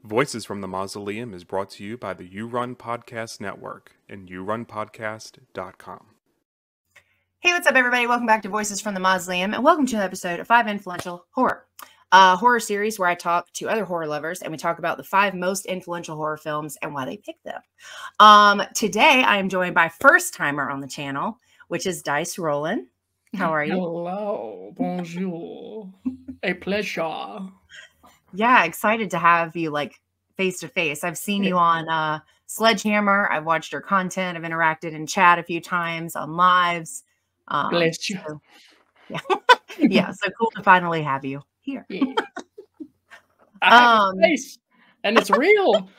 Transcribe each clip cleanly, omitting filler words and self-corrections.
Voices from the Mausoleum is brought to you by the You Run Podcast Network and yourunpodcast.com. Hey, what's up, everybody? Welcome back to Voices from the Mausoleum, and welcome to an episode of 5 Influential Horror, a horror series where I talk to other horror lovers, and we talk about the 5 most influential horror films and why they picked them. Today, I am joined by first-timer on the channel, which is Dice Rollen. How are you? Hello, bonjour, a pleasure. Yeah, excited to have you like face to face. I've seen you on Sledgehammer. I've watched your content. I've interacted in chat a few times on lives. Bless you. So, yeah, yeah. So cool to finally have you here. Yeah. I have a face, and it's real.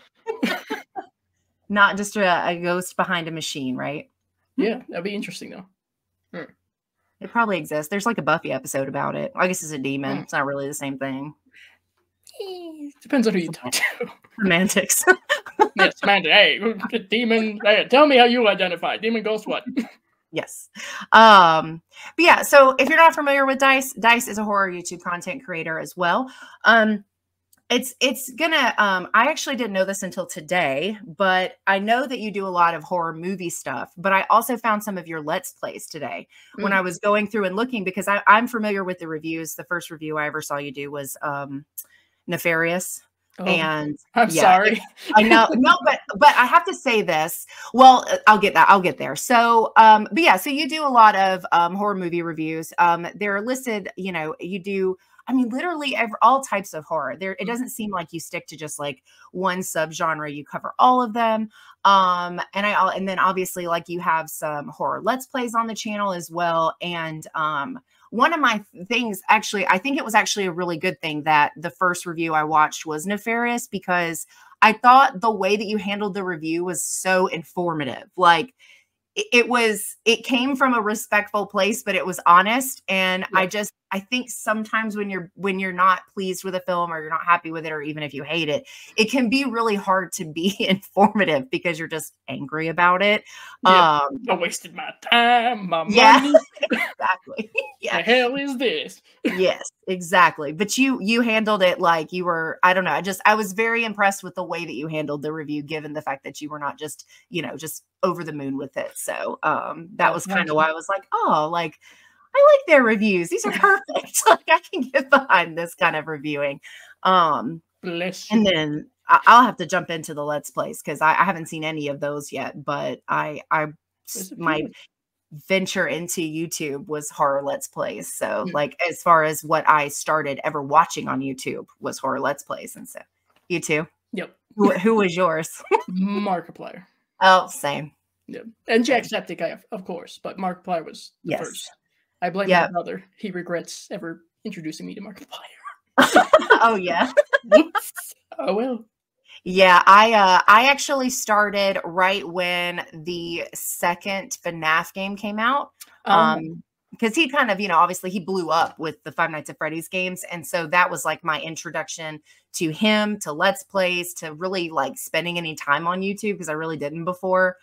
Not just a ghost behind a machine, right? Yeah, that'd be interesting though. It probably exists. There's like a Buffy episode about it. I guess it's a demon. It's not really the same thing. Depends on who you talk to. Semantics. Yeah, semantics. Hey, demon. Hey, tell me how you identify. Demon, ghost, what? Yes. But yeah, so if you're not familiar with Dice is a horror YouTube content creator as well. It's gonna, I actually didn't know this until today, but I know that you do a lot of horror movie stuff, but I also found some of your Let's Plays today when I was going through and looking, because I'm familiar with the reviews. The first review I ever saw you do was, Nefarious. Oh, and I'm sorry. I know, no, but I have to say this. Well, I'll get there. So, but yeah, so you do a lot of horror movie reviews. They're listed, you know, you do, I mean, literally all types of horror. It doesn't seem like you stick to just like one subgenre. You cover all of them. And then obviously like you have some horror Let's Plays on the channel as well. And one of my things, actually, I think it was actually a really good thing that the first review I watched was Nefarious, because I thought the way that you handled the review was so informative. Like it came from a respectful place, but it was honest. And yeah. I think sometimes when you're not pleased with a film or you're not happy with it, or even if you hate it, it can be really hard to be informative because you're just angry about it. Yeah. I wasted my time, my money. Yeah, exactly. Yeah. The hell is this? Yes, exactly. But you handled it like you were, I don't know. I was very impressed with the way that you handled the review, given the fact that you were not just, you know, just over the moon with it. So that was kind of why I was like, oh, like, I like their reviews. These are perfect. Like I can get behind this kind of reviewing. Bless you. And then I'll have to jump into the Let's Plays because I haven't seen any of those yet. But my venture into YouTube was horror Let's Plays. So like as far as what I started ever watching on YouTube was horror Let's Plays. And so you too. Yep. Who was yours? Markiplier. Oh, same. Yeah. And Jacksepticeye, of course, but Markiplier was the first. I blame my brother. He regrets ever introducing me to Markiplier. Oh yeah. Whoops. Oh well. Yeah, I actually started right when the second FNAF game came out. Because he kind of, you know, obviously he blew up with the Five Nights at Freddy's games. And so that was like my introduction to him, to Let's Plays, to really like spending any time on YouTube, because I really didn't before.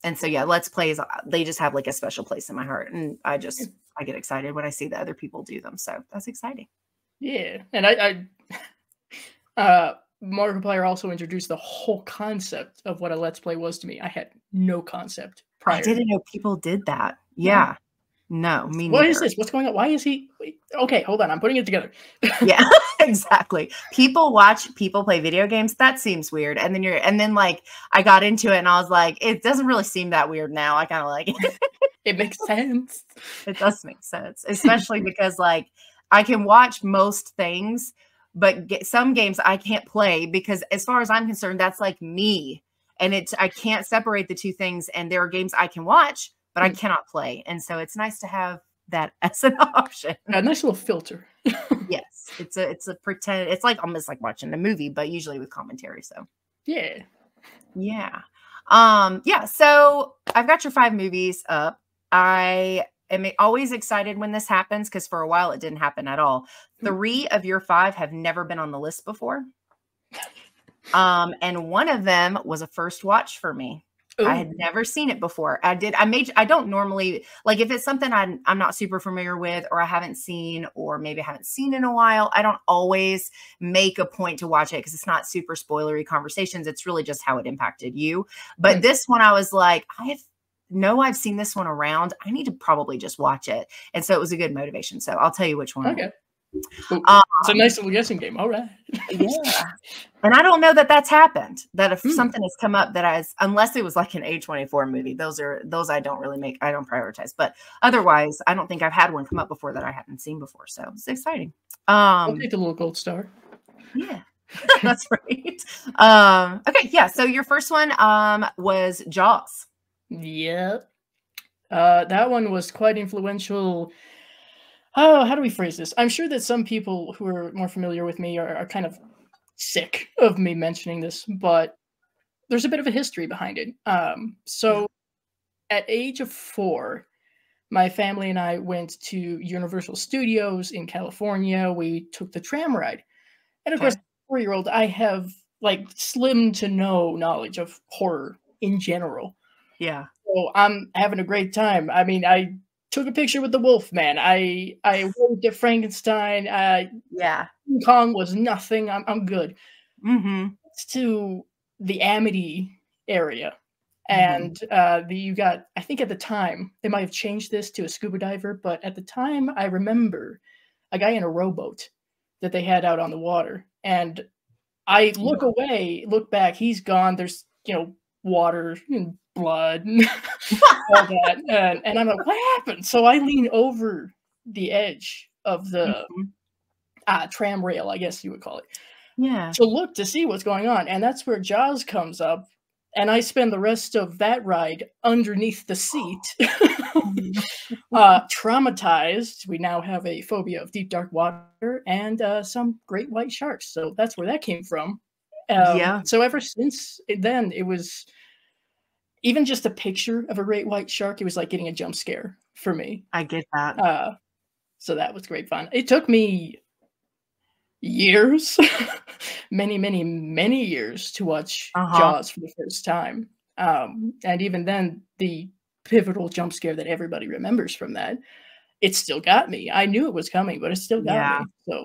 And so, yeah, Let's Plays, they just have like a special place in my heart. And I get excited when I see that other people do them. So that's exciting. Yeah. And Markiplier also introduced the whole concept of what a Let's Play was to me. I had no concept prior. I didn't know people did that. Yeah. No, me neither. What is this? What's going on? Why is he? Wait, okay, hold on. I'm putting it together. Yeah, exactly. People watch people play video games. That seems weird. And then like I got into it and I was like, it doesn't really seem that weird now. I kind of like it. It makes sense. It does make sense, especially because like I can watch most things, but some games I can't play because as far as I'm concerned, that's like me. And I can't separate the two things. And there are games I can watch, but I cannot play. And so it's nice to have that as an option. A nice little filter. Yes. It's a pretend, it's like almost like watching a movie, but usually with commentary. So yeah. Yeah. Yeah. So I've got your 5 movies up. I am always excited when this happens because for a while it didn't happen at all. 3 of your 5 have never been on the list before. And one of them was a first watch for me. Ooh. I had never seen it before. I don't normally, like, if it's something I'm not super familiar with, or I haven't seen, or maybe I haven't seen in a while, I don't always make a point to watch it because it's not super spoilery conversations. It's really just how it impacted you. But this one, I was like, I've seen this one around. I need to probably just watch it. And so it was a good motivation. So I'll tell you which one. Okay. It's a nice little guessing game. All right. Yeah. And I don't know that that's happened, that if something has come up that unless it was like an A24 movie, those I don't really I don't prioritize, but otherwise I don't think I've had one come up before that I hadn't seen before. So it's exciting. I'll take the little gold star. Yeah, that's right. Okay. Yeah. So your first one, was Jaws. Yeah. That one was quite influential. Oh, how do we phrase this? I'm sure that some people who are more familiar with me are kind of sick of me mentioning this, but there's a bit of a history behind it. So at age of 4, my family and I went to Universal Studios in California. We took the tram ride. And of course, 4-year-old, I have like slim to no knowledge of horror in general. Yeah. So I'm having a great time. I mean, I took a picture with the Wolf Man. I waved at Frankenstein. Yeah. King Kong was nothing. I'm good. Mm-hmm. It's to the Amity area. And you got, I think at the time, they might have changed this to a scuba diver, but at the time, I remember a guy in a rowboat that they had out on the water. And I look away, look back, he's gone. There's, water and blood and all that. And I'm like, what happened? So I lean over the edge of the tram rail, I guess you would call it. Yeah. To look to see what's going on. And that's where Jaws comes up. And I spend the rest of that ride underneath the seat, traumatized. We now have a phobia of deep, dark water and some great white sharks. So that's where that came from. So ever since then, it was even just a picture of a great white shark. It was like getting a jump scare for me. I get that. So that was great fun. It took me years, many, many, many years to watch Jaws for the first time. And even then, the pivotal jump scare that everybody remembers from that, it still got me. I knew it was coming, but it still got me. So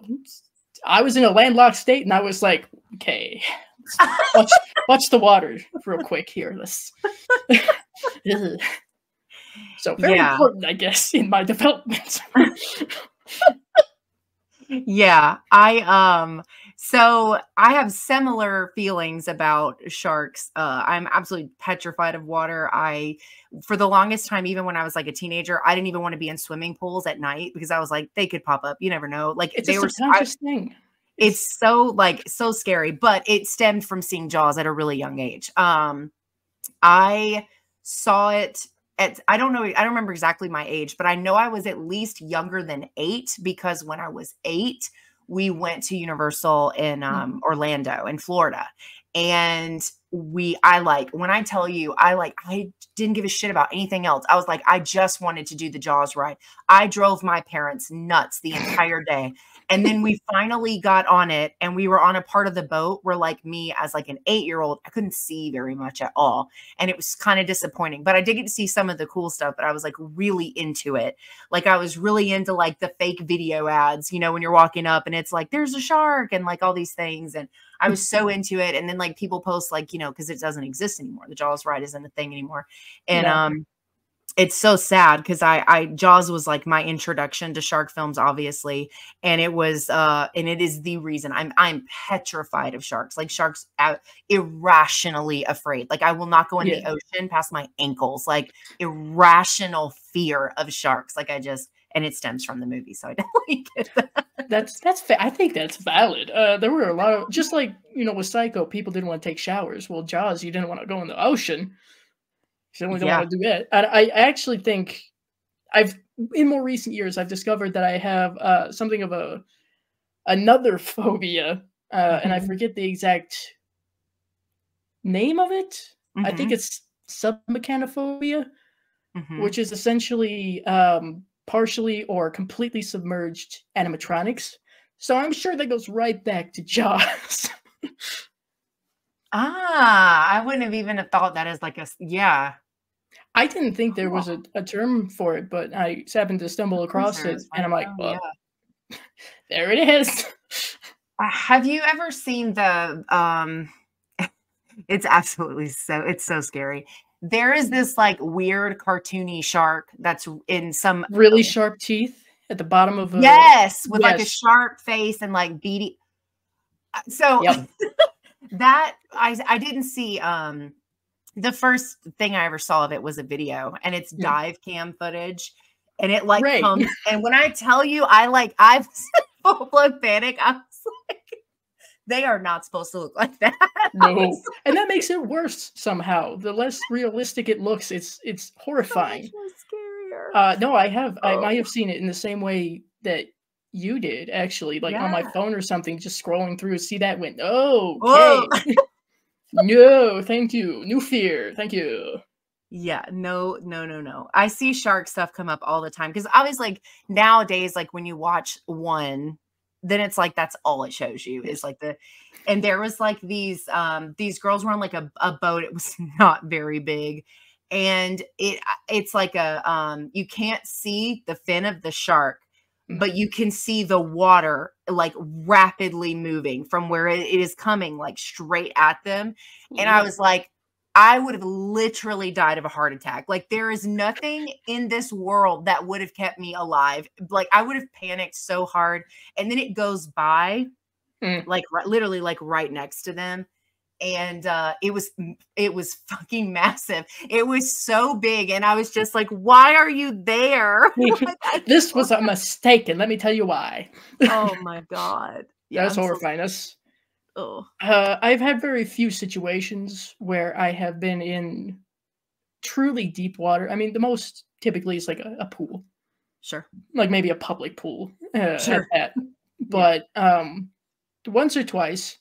I was in a landlocked state, and I was like, okay, watch the water real quick here. Let's. So very important, I guess, in my development. Yeah, so I have similar feelings about sharks. I'm absolutely petrified of water. For the longest time, even when I was like a teenager, I didn't even want to be in swimming pools at night because I was like, they could pop up. You never know. Like it's a subconscious thing. It's so scary, but it stemmed from seeing Jaws at a really young age. I saw it I don't remember exactly my age, but I know I was at least younger than 8 because when I was 8, we went to Universal in Orlando in Florida. And when I tell you, I didn't give a shit about anything else. I was like, I just wanted to do the Jaws ride. I drove my parents nuts the entire day. And then we finally got on it, and we were on a part of the boat where, like, me as like an 8-year-old, I couldn't see very much at all. And it was kind of disappointing, but I did get to see some of the cool stuff, but I was like really into it. Like I was really into like the fake video ads, when you're walking up and it's like, there's a shark and like all these things. And I was so into it. And then like people post like, cause it doesn't exist anymore. The Jaws ride isn't a thing anymore. And, it's so sad because Jaws was like my introduction to shark films, obviously. And it was, and it is the reason I'm petrified of sharks, like sharks irrationally afraid. Like I will not go in the ocean past my ankles, like irrational fear of sharks. Like and it stems from the movie. So I definitely get that. I think that's valid. There were a lot of, just like, with Psycho, people didn't want to take showers. Well, Jaws, you didn't want to go in the ocean. You only don't want to do that. And I actually think in more recent years, I've discovered that I have something of another phobia, and I forget the exact name of it. I think it's submechanophobia. which is essentially partially or completely submerged animatronics. So I'm sure that goes right back to Jaws. I wouldn't have even have thought that as like yeah. I didn't think there was a term for it, but I happened to stumble across it, and I'm like, well, there it is. Have you ever seen the it's absolutely it's so scary. There is this like weird cartoony shark that's in some really sharp teeth at the bottom of a with like a sharp face and like beady. So that I didn't see the first thing I ever saw of it was a video, and it's dive cam footage, and it like comes, and when I tell you I've full blown panic, I was like, they are not supposed to look like that. No. And that makes it worse somehow. The less realistic it looks, it's horrifying. Scarier. No, I might have seen it in the same way that you did, actually, like on my phone or something, just scrolling through, see that went, okay. No, thank you. New fear. Thank you. Yeah, no. I see shark stuff come up all the time because obviously, like nowadays, like when you watch one, then it's like that's all it shows you is like and there was like these girls were on like a boat. It was not very big, and it's like you can't see the fin of the shark, but you can see the water like rapidly moving from where it is coming like straight at them. And I was like, I would have literally died of a heart attack. Like there is nothing in this world that would have kept me alive. Like I would have panicked so hard. And then it goes by like literally like right next to them. And it was fucking massive. It was so big. And I was just like, why are you there? This was a mistake. And let me tell you why. Oh my God. Yeah, that's horrifying. I've had very few situations where I have been in truly deep water. I mean, the most typically is like a pool. Sure. Like maybe a public pool. Sure. At that. But once or twice,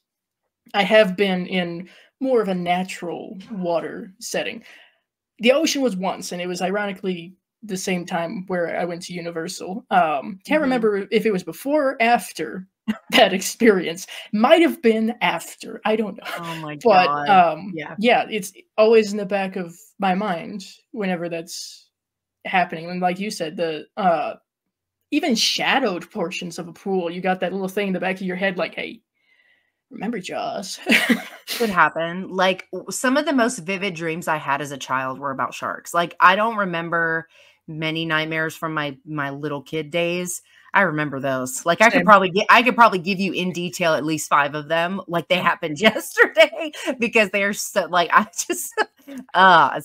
I have been in more of a natural water setting. The ocean was once, and it was ironically the same time where I went to Universal. Can't remember if it was before or after that experience. Might have been after. I don't know. Oh my God. Yeah, it's always in the back of my mind whenever that's happening. And like you said, the even shadowed portions of a pool, you got that little thing in the back of your head like, hey, remember Jaws? Could happen. Like some of the most vivid dreams I had as a child were about sharks. Like I don't remember many nightmares from my little kid days. I remember those. Like I could probably give you in detail at least 5 of them. Like they happened yesterday because they are so like I just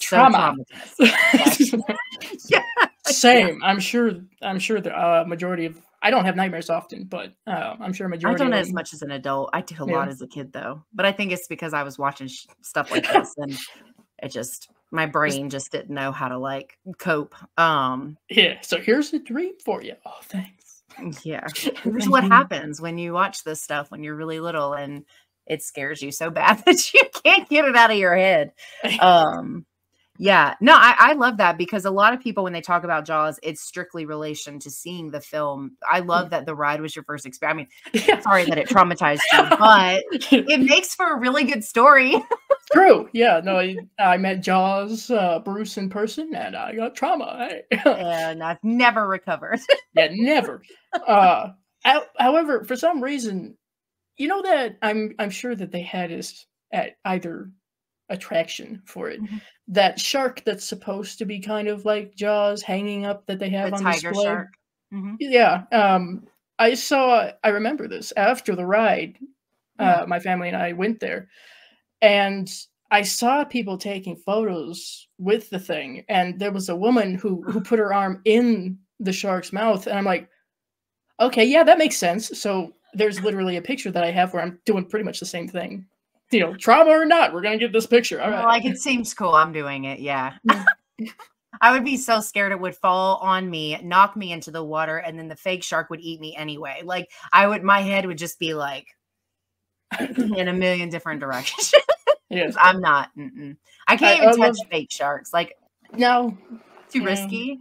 trauma. So traumatized. Yeah. Same. Yeah. I'm sure the majority of I don't have nightmares often, but I'm sure a majority. I don't as much as an adult. I did a lot as a kid though, but I think it's because I was watching stuff like this and it just my brain just didn't know how to like cope. Yeah. So here's a dream for you. Oh, thanks. Yeah. This is what happens when you watch this stuff when you're really little and it scares you so bad that you can't get it out of your head. Yeah, no, I love that because a lot of people, when they talk about Jaws, it's strictly relation to seeing the film. I love that the ride was your first experience. I mean, sorry that it traumatized you, but it makes for a really good story. True. Yeah, no, I met Jaws, Bruce in person, and I got trauma. And I've never recovered. Yeah, never. However, for some reason, you know that I'm sure that they had us at either attraction for it. That shark that's supposed to be kind of like Jaws hanging up that they have on tiger display. Shark. Yeah. I remember this after the ride. My family and I went there and I saw people taking photos with the thing. And there was a woman who put her arm in the shark's mouth. And I'm like, okay, yeah, that makes sense. So there's literally a picture that I have where I'm doing pretty much the same thing. You know, trauma or not, we're going to get this picture. All right. Like, it seems cool. I'm doing it. Yeah. I would be so scared it would fall on me, knock me into the water, and then the fake shark would eat me anyway. Like, my head would just be like in a million different directions. Yes. I'm not. I can't even touch fake sharks. Like, no, Too risky.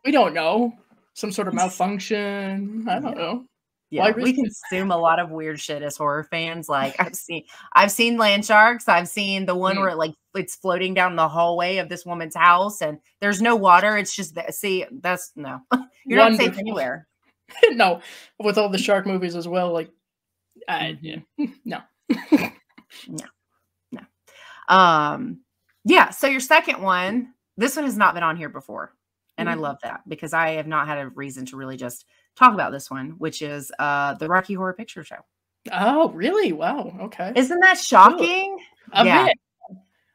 We don't know. Some sort of malfunction. I don't know. Yeah, we consume a lot of weird shit as horror fans. Like I've seen land sharks. I've seen the one where it's floating down the hallway of this woman's house and there's no water. It's just that. See, that's no. You're not safe anywhere. No, with all the shark movies as well. Like, no. Yeah. So your second one, this one has not been on here before. And I love that because I have not had a reason to really just talk about this one, which is the Rocky Horror Picture Show. Oh, really? Wow. Okay. Isn't that shocking? Yeah.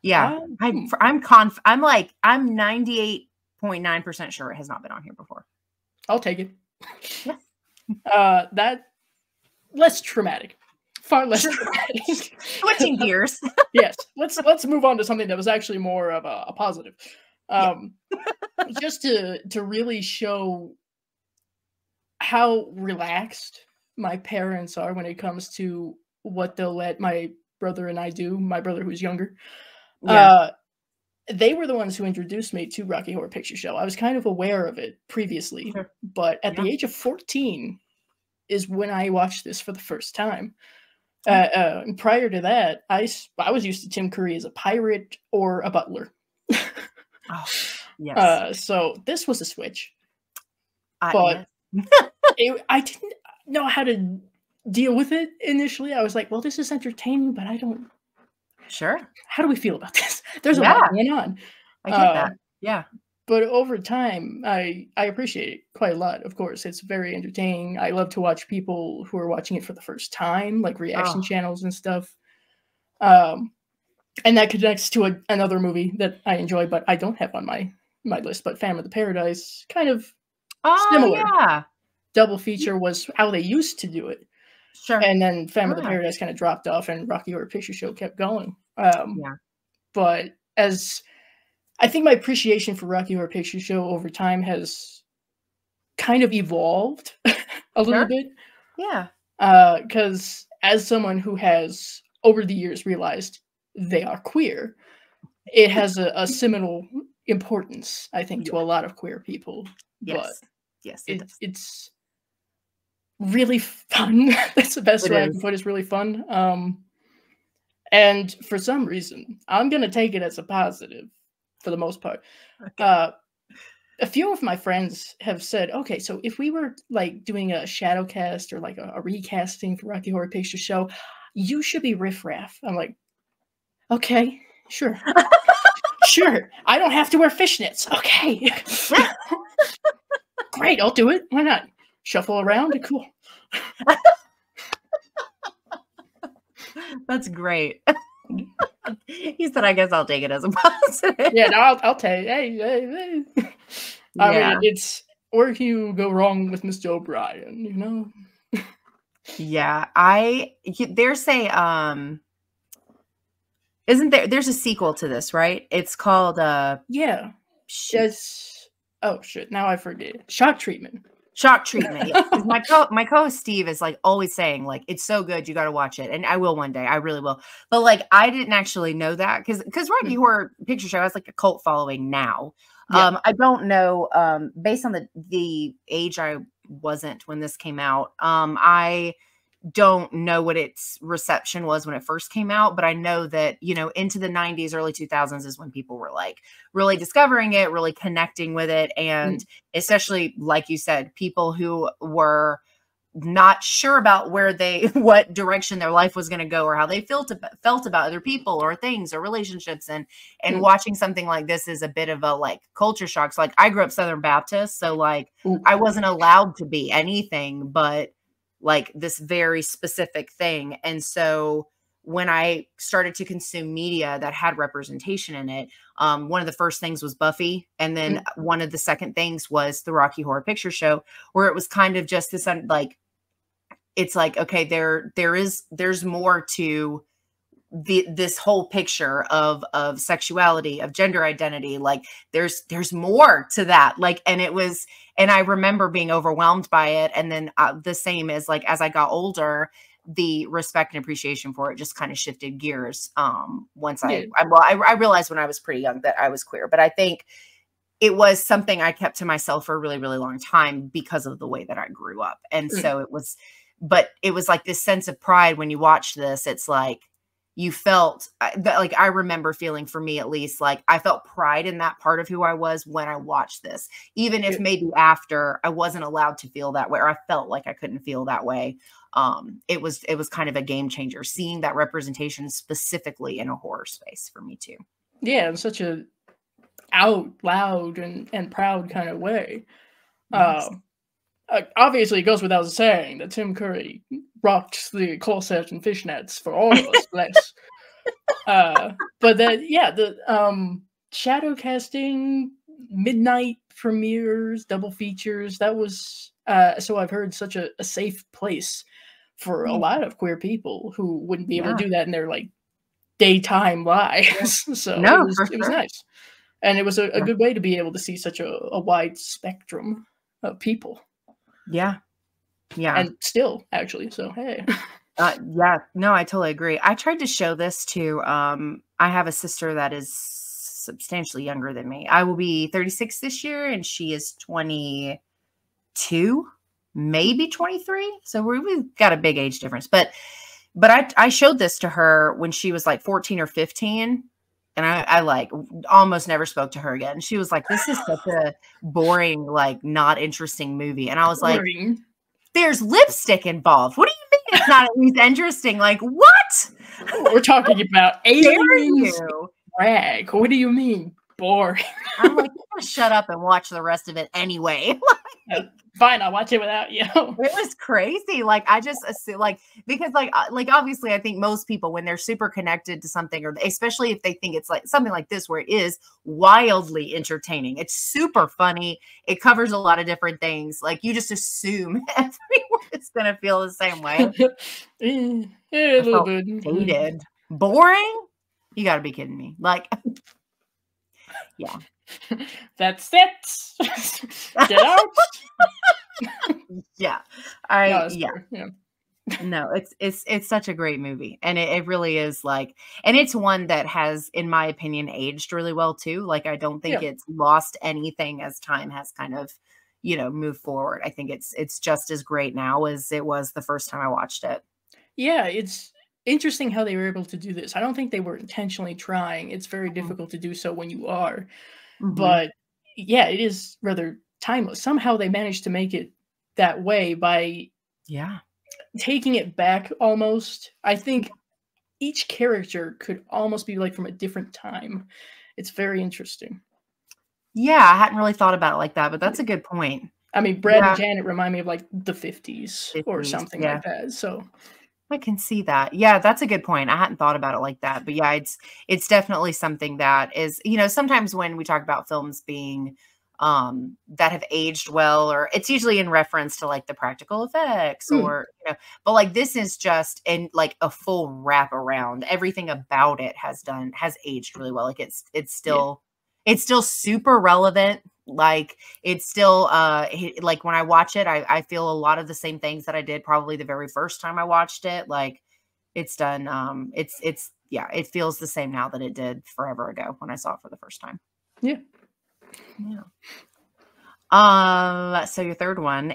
Yeah. I'm 98.9% sure it has not been on here before. I'll take it. Yeah. That less traumatic. Far less traumatic. Switching gears. Yes. Let's move on to something that was actually more of a positive. Just to really show how relaxed my parents are when it comes to what they'll let my brother and I do, my brother who's younger. They were the ones who introduced me to Rocky Horror Picture Show. I was kind of aware of it previously, but at the age of 14 is when I watched this for the first time. Prior to that, I was used to Tim Curry as a pirate or a butler. Oh, yes. So this was a switch, but I didn't know how to deal with it initially. I was like, well, this is entertaining, but I don't. Sure. How do we feel about this? There's a lot going on. I get that. Yeah. But over time, I appreciate it quite a lot. Of course, it's very entertaining. I love to watch people who are watching it for the first time, like reaction channels and stuff. And that connects to another movie that I enjoy, but I don't have on my list. But Phantom of the Paradise, kind of similar. Yeah. Double feature was how they used to do it. Sure. And then Phantom of the Paradise kind of dropped off, and Rocky Horror Picture Show kept going. But as I think my appreciation for Rocky Horror Picture Show over time has kind of evolved a little bit. Yeah. Because as someone who has over the years realized they are queer, it has a seminal importance, I think, to a lot of queer people. Yes. But yes, it's really fun. That's the best way I can put it. It's really fun. And for some reason, I'm going to take it as a positive for the most part. Okay. A few of my friends have said, okay, so if we were like doing a shadow cast or like a recasting for Rocky Horror Picture Show, you should be Riff Raff. I'm like, okay, sure. Sure. I don't have to wear fishnets. Okay. Great, I'll do it. Why not? Shuffle around. Cool. That's great. He said, I guess I'll take it as a positive. Yeah, no, I'll take it. Hey. I mean, it's where can you go wrong with Mr. O'Brien, you know? Yeah, there's a isn't there's a sequel to this, right? It's called yeah. Oh shit, now I forget. Shock Treatment. Shock Treatment. Yeah. my co-host Steve is like always saying like it's so good, you got to watch it, and I will one day. I really will. But like I didn't actually know that because Rocky Horror Picture Show has like a cult following now. Yeah. I don't know. Based on the age I wasn't when this came out. I don't know what its reception was when it first came out, but I know that, you know, into the 90s, early 2000s is when people were like really discovering it, really connecting with it. And especially, like you said, people who were not sure about what direction their life was going to go or how they felt about other people or things or relationships. And watching something like this is a bit of a like culture shock. So like I grew up Southern Baptist. So like I wasn't allowed to be anything but like this very specific thing. And so when I started to consume media that had representation in it, one of the first things was Buffy. And then one of the second things was the Rocky Horror Picture Show, where it was kind of just this, like, it's like, okay, there's more to this whole picture of sexuality, of gender identity. Like there's more to that. Like, and I remember being overwhelmed by it. And then the same as like, as I got older, the respect and appreciation for it just kind of shifted gears. Once I realized when I was pretty young that I was queer, but I think it was something I kept to myself for a really, really long time because of the way that I grew up. And so but it was like this sense of pride when you watched this. It's like you felt like, I remember feeling, for me at least, like I felt pride in that part of who I was when I watched this, even if maybe after I wasn't allowed to feel that way, or I felt like I couldn't feel that way. It was kind of a game changer seeing that representation specifically in a horror space for me too. Yeah, in such a out loud and proud kind of way. Yes. Obviously, it goes without saying that Tim Curry rocked the corset and fishnets for all of us, bless. But then, yeah, the shadow casting, midnight premieres, double features, that was, so I've heard, such a safe place for a lot of queer people who wouldn't be able to do that in their, like, daytime lives. So it was nice. And it was a good way to be able to see such a wide spectrum of people. Yeah. Yeah. And still, actually. So, hey. Yeah. No, I totally agree. I tried to show this to, I have a sister that is substantially younger than me. I will be 36 this year, and she is 22, maybe 23. So we've got a big age difference. But I showed this to her when she was like 14 or 15. And I like almost never spoke to her again. She was like, this is such a boring, like not interesting movie. And I was like, there's lipstick involved. What do you mean it's not at least interesting? Like, what? We're talking about aliens. Drag. What do you mean boring? I'm like, I'm gonna shut up and watch the rest of it anyway. Fine, I'll watch it without you. It was crazy. Like, I just assume, like, because like obviously I think most people, when they're super connected to something, or especially if they think it's like something like this, where it is wildly entertaining, it's super funny, it covers a lot of different things, like you just assume everyone is gonna feel the same way. Yeah, a little bit dated. Boring? You gotta be kidding me. Like, yeah. That's it. Get out. Yeah. No, it's such a great movie. And it really is, like, and it's one that has, in my opinion, aged really well too. Like, I don't think it's lost anything as time has kind of, moved forward. I think it's just as great now as it was the first time I watched it. Yeah, it's interesting how they were able to do this. I don't think they were intentionally trying. It's very difficult to do so when you are. But yeah, it is rather timeless. Somehow they managed to make it that way by taking it back almost. I think each character could almost be like from a different time. It's very interesting. Yeah, I hadn't really thought about it like that, but that's a good point. I mean, Brad and Janet remind me of like the 50s or something like that. So I can see that. Yeah, that's a good point. I hadn't thought about it like that. But yeah, it's definitely something that is, sometimes when we talk about films being that have aged well, or it's usually in reference to like the practical effects or, but like this is just in like a full wrap around. Everything about it has aged really well. Like it's still super relevant. Like it's still like when I watch it, I feel a lot of the same things that I did probably the very first time I watched it. Like it's done. It feels the same now that it did forever ago when I saw it for the first time. Yeah. So your third one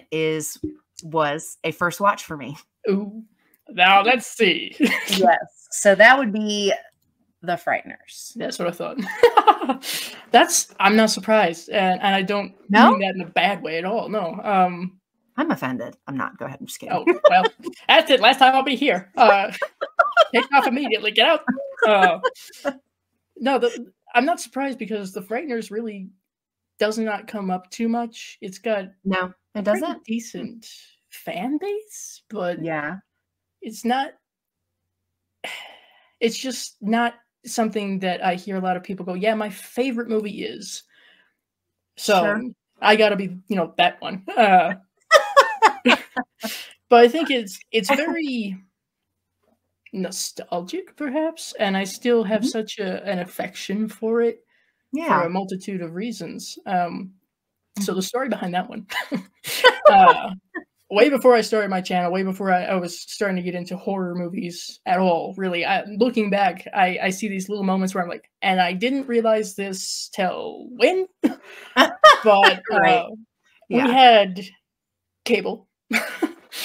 was a first watch for me. Ooh. Now let's see. Yes. So that would be The Frighteners. That's what I thought. I'm not surprised. And I don't mean that in a bad way at all. No. I'm offended. I'm not. Go ahead. I'm just kidding. Oh, well, that's it. Last time I'll be here. Take off immediately. Get out. No, I'm not surprised because The Frighteners really does not come up too much. It's got it doesn't. Decent fan base, but it's not. It's just not something that I hear a lot of people go, yeah, my favorite movie is. So I gotta be, that one. But I think it's very nostalgic, perhaps, and I still have such an affection for it for a multitude of reasons. So the story behind that one. way before I started my channel, way before I was starting to get into horror movies at all, really. Looking back, I see these little moments where I'm like, and I didn't realize this till when? But Right. we Yeah. had cable.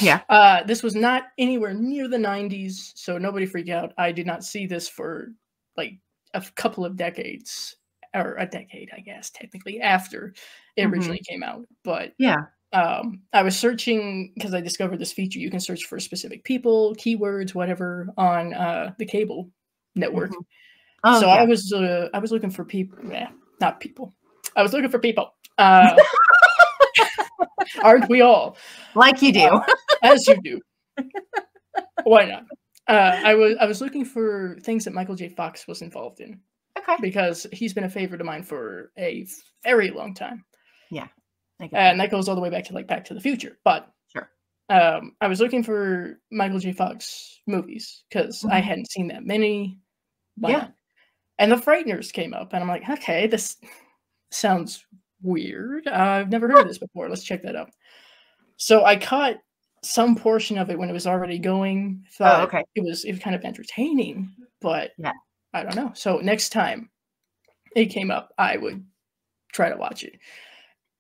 Yeah. This was not anywhere near the 90s, so nobody freak out. I did not see this for like a couple of decades, or a decade, I guess, technically, after it originally came out. But Yeah. I was searching because I discovered this feature. You can search for specific people, keywords, whatever, on the cable network. Oh, So yeah. I was looking for people. Not people. I was looking for people. Aren't we all? Like you do. As you do. Why not? I was looking for things that Michael J. Fox was involved in. Okay. Because he's been a favorite of mine for a very long time. Yeah. And that goes all the way back to like Back to the Future. But sure. I was looking for Michael J. Fox movies because I hadn't seen that many. Why not? And The Frighteners came up, and I'm like, okay, this sounds weird. I've never heard of this before. Let's check that out. So I caught some portion of it when it was already going. Thought it was kind of entertaining, but I don't know. So next time it came up, I would try to watch it.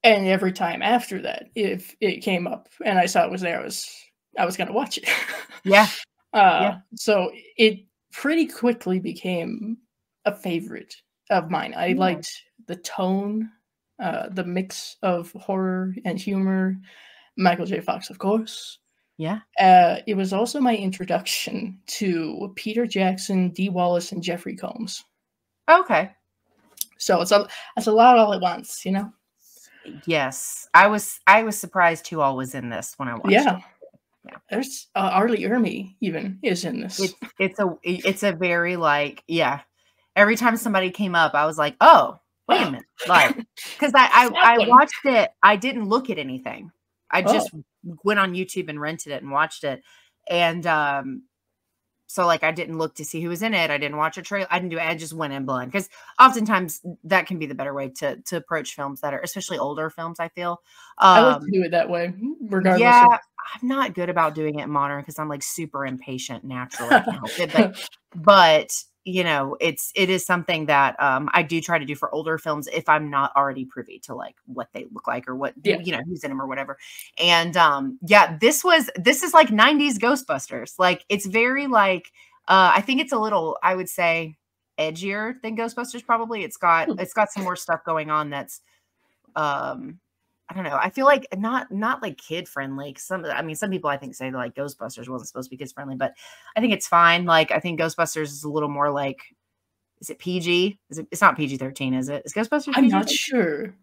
And every time after that, if it came up and I saw it was there, I was going to watch it. So it pretty quickly became a favorite of mine. I liked the tone, the mix of horror and humor. Michael J. Fox, of course. Yeah. It was also my introduction to Peter Jackson, Dee Wallace, and Jeffrey Combs. Okay. So it's a lot all at once, you know? Yes. I was surprised who all was in this when I watched it. Yeah. There's Arlie Ermy even is in this. It's a very like, every time somebody came up, I was like, oh, wait a minute. Like, because I watched it, I didn't look at anything. I just went on YouTube and rented it and watched it. And so like I didn't look to see who was in it. I didn't watch a trailer. I didn't do it. I just went in blind because oftentimes that can be the better way to approach films that are, especially older films, I feel. I like to do it that way, regardless. Yeah, I'm not good about doing it modern because I'm like super impatient naturally. I can't help it. But you know, it is something that I do try to do for older films if I'm not already privy to like what they look like or what you know who's in them or whatever. And this is like 90s Ghostbusters. Like it's very like I think it's a little, I would say, edgier than Ghostbusters. Probably it's got some more stuff going on that's I don't know. I feel like not like kid friendly. Some people I think say that like Ghostbusters wasn't supposed to be kids friendly, but I think it's fine. Like I think Ghostbusters is a little more like, is it PG? It's not PG-13, is it? Is Ghostbusters PG? I'm not sure.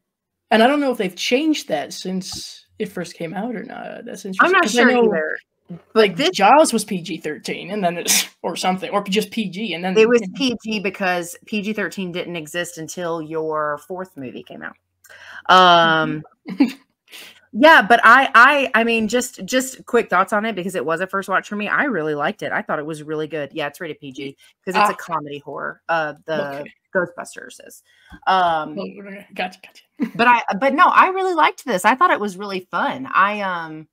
And I don't know if they've changed that since it first came out or not. That's interesting. I'm not sure either. Like Jaws was PG-13 and then or something, or just PG, and then it was PG because PG-13 didn't exist until your fourth movie came out. Yeah, but I mean, just quick thoughts on it because it was a first watch for me. I really liked it. I thought it was really good. Yeah, it's rated PG because it's a comedy horror. Ghostbusters is. Gotcha. But no, I really liked this. I thought it was really fun. I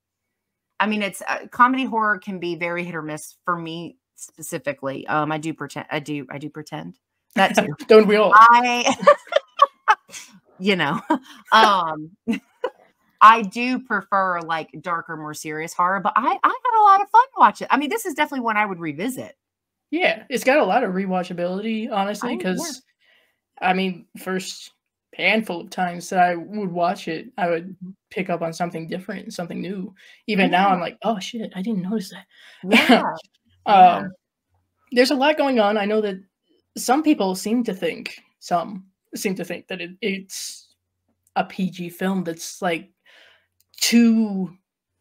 mean, it's comedy horror can be very hit or miss for me specifically. I do pretend that too. Don't we all? You know, I do prefer like darker, more serious horror, but I had a lot of fun watching it. I mean, this is definitely one I would revisit. Yeah, it's got a lot of rewatchability, honestly, because I mean, first handful of times that I would watch it, I would pick up on something different, something new. Even now, I'm like, oh shit, I didn't notice that. Yeah. There's a lot going on. I know that some people seem to think that it's a PG film that's like too,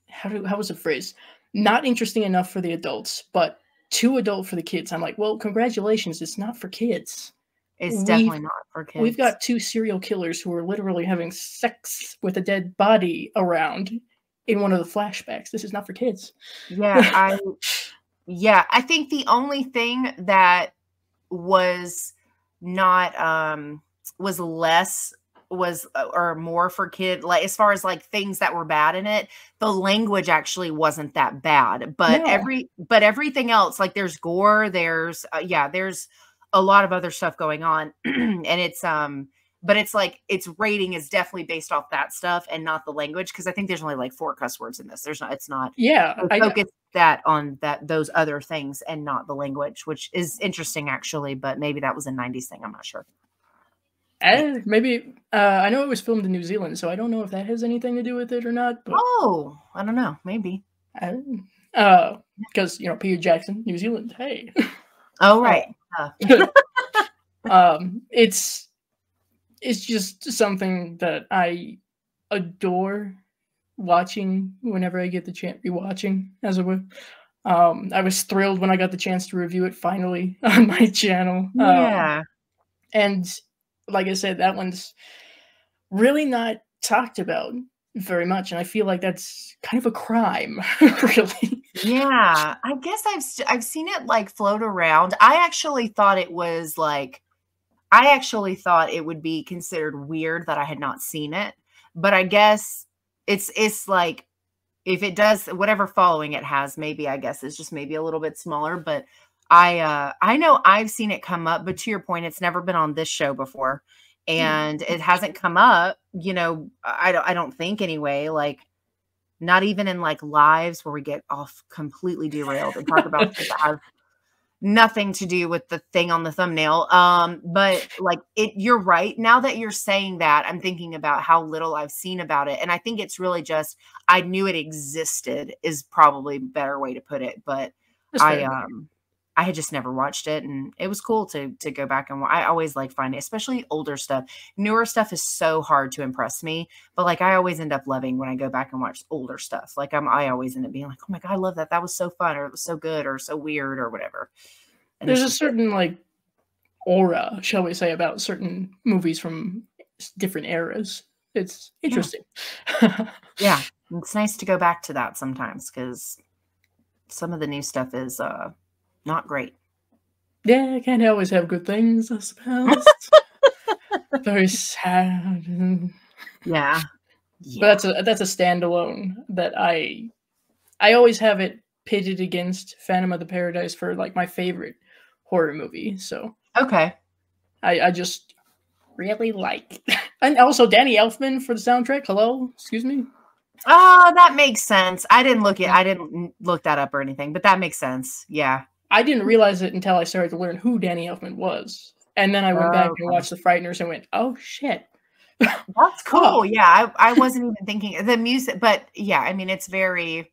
how was it phrased? Not interesting enough for the adults, but too adult for the kids. I'm like, well, congratulations, it's not for kids. It's definitely not for kids. We've got two serial killers who are literally having sex with a dead body around in one of the flashbacks. This is not for kids. Yeah, I think the only thing that was not was less was or more for kid, like as far as like things that were bad in it, the language actually wasn't that bad, but No. everything else, like there's gore, there's there's a lot of other stuff going on. And it's but it's like its rating is definitely based off that stuff and not the language, because I think there's only like 4 cuss words in this. It's not. Yeah, They focus that on those other things and not the language, which is interesting actually, but maybe that was a 90s thing. I'm not sure. Maybe I know it was filmed in New Zealand, so I don't know if that has anything to do with it or not. But Oh, I don't know. Maybe. Because Peter Jackson, New Zealand. Hey. Oh, right. It's just something that I adore watching whenever I get the chance, rewatching, as it were. I was thrilled when I got the chance to review it finally on my channel. Yeah. And like I said, that one's really not talked about very much, and I feel like that's kind of a crime, really. Yeah, I guess I've seen it like float around. I actually thought it was like, I actually thought it would be considered weird that I had not seen it, but I guess it's like, if it does whatever following it has, maybe I guess it's just maybe a little bit smaller. But I know I've seen it come up, but to your point, it's never been on this show before, and it hasn't come up. I don't think anyway. Like, not even in like lives where we get off completely derailed and talk about things that have nothing to do with the thing on the thumbnail. But like you're right. Now that you're saying that, I'm thinking about how little I've seen about it. And I think it's really just, I knew it existed is probably a better way to put it. But I had just never watched it, and it was cool to go back and I always like finding, especially older stuff. Newer stuff is so hard to impress me, but like I always end up loving when I go back and watch older stuff. Like I always end up being like, oh my God, I love that. That was so fun, or it was so good, or so weird, or whatever. And there's a certain like aura, shall we say, about certain movies from different eras. It's interesting. Yeah, it's nice to go back to that sometimes, because some of the new stuff is not great. Yeah, can't always have good things, I suppose. Very sad. Yeah. But that's a standalone that I always have it pitted against Phantom of the Paradise for like my favorite horror movie. So okay, I just really like, and also Danny Elfman for the soundtrack. Hello, excuse me. Oh, that makes sense. I didn't look that up or anything, but that makes sense. Yeah. I didn't realize it until I started to learn who Danny Elfman was. And then I went back and watched The Frighteners and went, oh, shit. That's cool. Yeah, I wasn't even thinking the music, but yeah, I mean, it's very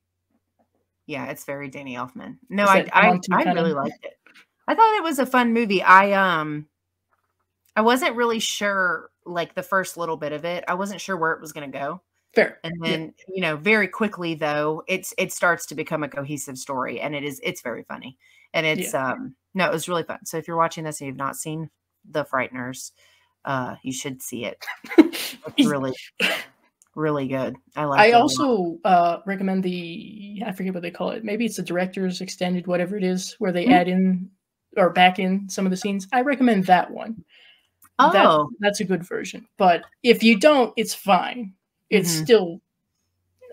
Danny Elfman. No, I really liked it. I thought it was a fun movie. I wasn't really sure, like the first little bit of it, I wasn't sure where it was going to go. Fair. And then, very quickly though, it starts to become a cohesive story, and it's very funny. And it's, no, it was really fun. So if you're watching this and you've not seen The Frighteners, you should see it. It's really, really good. I also recommend I forget what they call it. Maybe it's the director's extended, whatever it is, where they add in or back in some of the scenes. I recommend that one. Oh, that's a good version. But if you don't, it's fine. It's still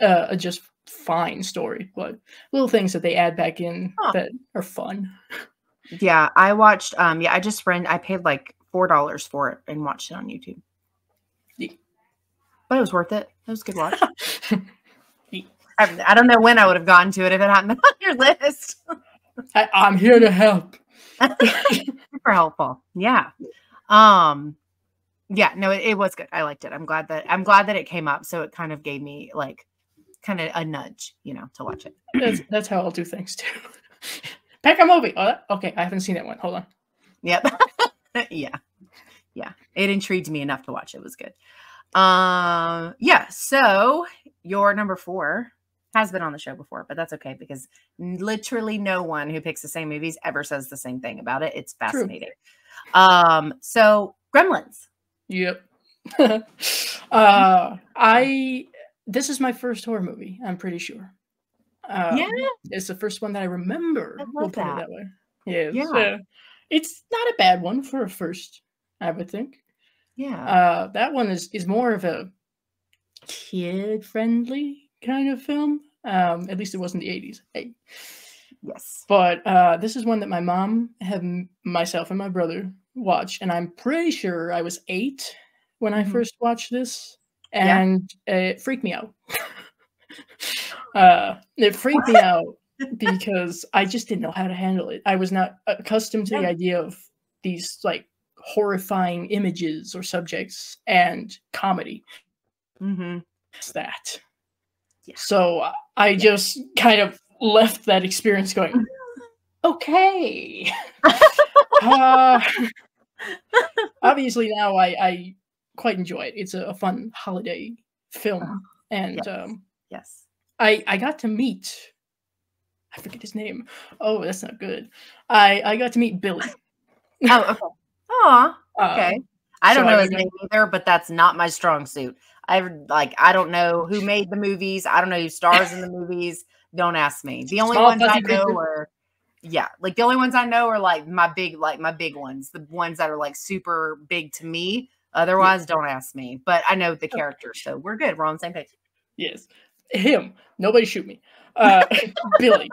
a just fine story, but little things that they add back in that are fun. Yeah, I watched. I paid like $4 for it and watched it on YouTube. Yeah. But it was worth it. It was a good watch. I don't know when I would have gotten to it if it hadn't been on your list. I'm here to help. Super helpful. Yeah. Yeah, no, it was good. I liked it. I'm glad that it came up. So it kind of gave me like kind of a nudge, to watch it. That's how I'll do things too. Pick a movie. Oh, okay. I haven't seen that one. Hold on. Yep. Yeah. It intrigued me enough to watch. It was good. Yeah. So your number 4 has been on the show before, but that's okay because literally no one who picks the same movies ever says the same thing about it. It's fascinating. True. So Gremlins. Yep. This is my first horror movie, I'm pretty sure. Yeah. It's the first one that I remember. We'll put it that way. Yeah. It's not a bad one for a first, I would think. Yeah. That one is more of a kid-friendly kind of film. At least it was in the 80s. Hey. Yes. But this is one that my mom had myself and my brother watch, and I'm pretty sure I was 8 when I first watched this, and it freaked me out. It freaked me out because I just didn't know how to handle it. I was not accustomed to the idea of these like horrifying images or subjects and comedy. It's that. Yeah. So I just kind of left that experience going, okay. Obviously now I quite enjoy it. It's a fun holiday film. And yes. I got to meet, I forget his name. Oh, that's not good. I got to meet Billy. Oh, okay. Aw, okay. I don't know his name either, but that's not my strong suit. I don't know who made the movies. I don't know who stars in the movies. Don't ask me. The only ones I know are like the only ones I know are like my big ones, the ones that are like super big to me. Otherwise, don't ask me. But I know the characters, so we're good. We're on the same page. Yes, him. Nobody shoot me. Billy.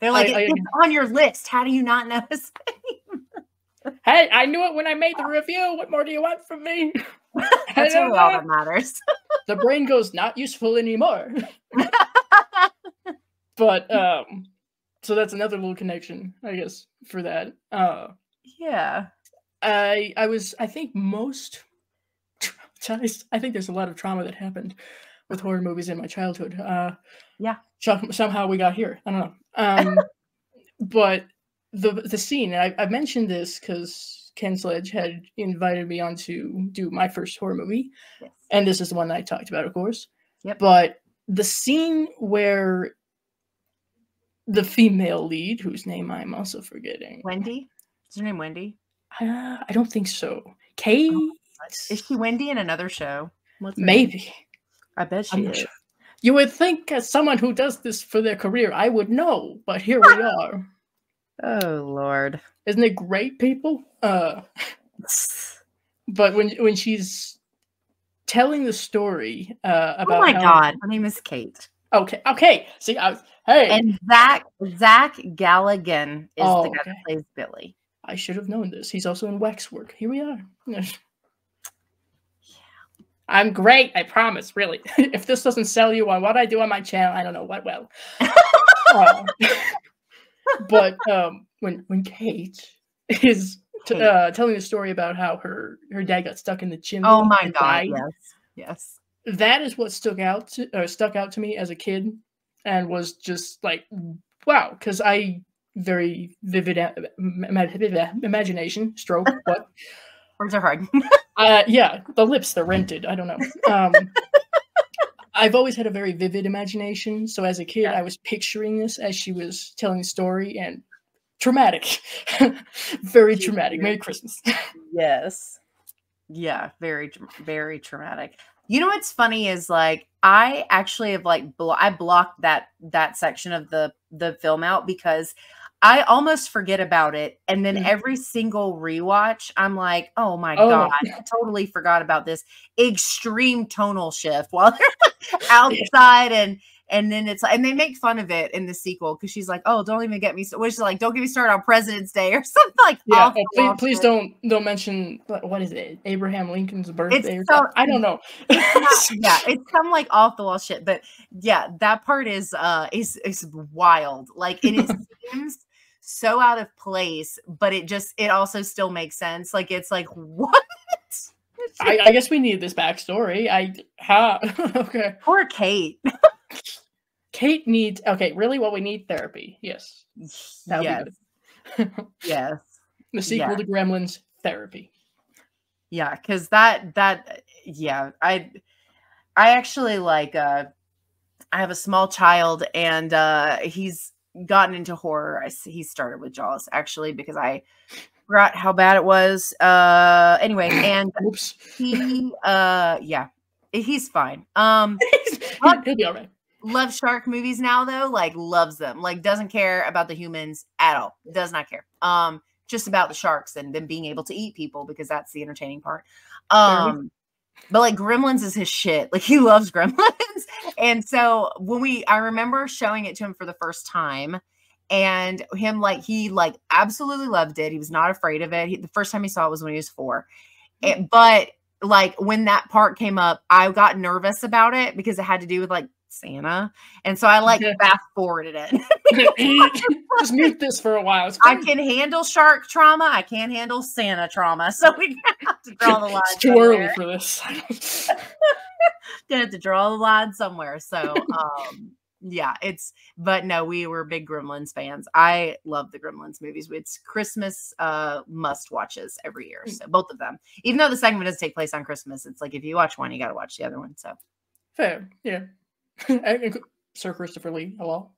They're like, it's on your list. How do you not know his name? Hey, I knew it when I made the review. What more do you want from me? That's really all that matters. The brain goes not useful anymore. But so that's another little connection, I guess, for that. Yeah. I was, I think, most traumatized. I think there's a lot of trauma that happened with horror movies in my childhood. Yeah. Somehow we got here. I don't know. But the scene, and I mentioned this because Ken Sledge had invited me on to do my first horror movie. Yes. And this is the one that I talked about, of course. Yep. But the scene where the female lead, whose name I'm also forgetting. Wendy? Is her name Wendy? I don't think so. Kate? Is she Wendy in another show? Maybe. I bet she is. Sure. You would think as someone who does this for their career, I would know, but here we are. Oh, Lord. Isn't it great, people? But when she's telling the story about oh my God, her name is Kate. Okay. See, hey. And Zach Galligan is the guy that plays Billy. I should have known this. He's also in Waxwork. Here we are. Yeah. I'm great, I promise, really. If this doesn't sell you on what I do on my channel, I don't know what will. But when Kate is telling the story about how her dad got stuck in the chimney. Oh my God! Yes. That is what stuck out to me as a kid, and was just like, wow, because I very vivid imagination stroke. What? Words are hard. Yeah, the lips, they're rented. I don't know. I've always had a very vivid imagination. So as a kid, I was picturing this as she was telling the story, and traumatic. Very traumatic. Merry Christmas. Yes. Yeah, very, very traumatic. You know what's funny is like I actually have like I blocked that section of the film out because I almost forget about it, and then every single rewatch, I'm like, "Oh my God, I totally forgot about this extreme tonal shift while they're outside." And then it's like, and they make fun of it in the sequel because she's like, "Oh, don't even get me," which is like, "Don't get me started on President's Day" or something like. Yeah, please don't mention what is it, Abraham Lincoln's birthday or something. I don't know. It's some like off the wall shit, but yeah, that part is wild. Like, and it seems so out of place, but it also still makes sense. Like, it's like, what? I guess we need this backstory. Okay. Poor Kate. Kate needs really what we need therapy. Yes. Yes. Yes. The sequel to Gremlins, therapy. Yeah, because I actually like I have a small child, and he's gotten into horror. He started with Jaws actually because I forgot how bad it was. Anyway, and he's fine. He'll be all right. Loves shark movies now though, like loves them, like doesn't care about the humans at all, does not care. Just about the sharks and them being able to eat people because that's the entertaining part. But like Gremlins is his shit. Like he loves Gremlins. And so I remember showing it to him for the first time, and him like he like absolutely loved it. He was not afraid of it. The first time he saw it was when he was 4. But like when that part came up, I got nervous about it because it had to do with like Santa, and so I like fast forwarded it. Just mute this for a while. I can handle shark trauma. I can't handle Santa trauma. So we have to draw the line. It's too early for this. Gonna have to draw the line somewhere. So yeah, but no, we were big Gremlins fans. I love the Gremlins movies. It's Christmas must watches every year. So both of them. Even though the second one doesn't take place on Christmas, it's like if you watch one, you gotta watch the other one. So fair, yeah. Sir Christopher Lee, hello.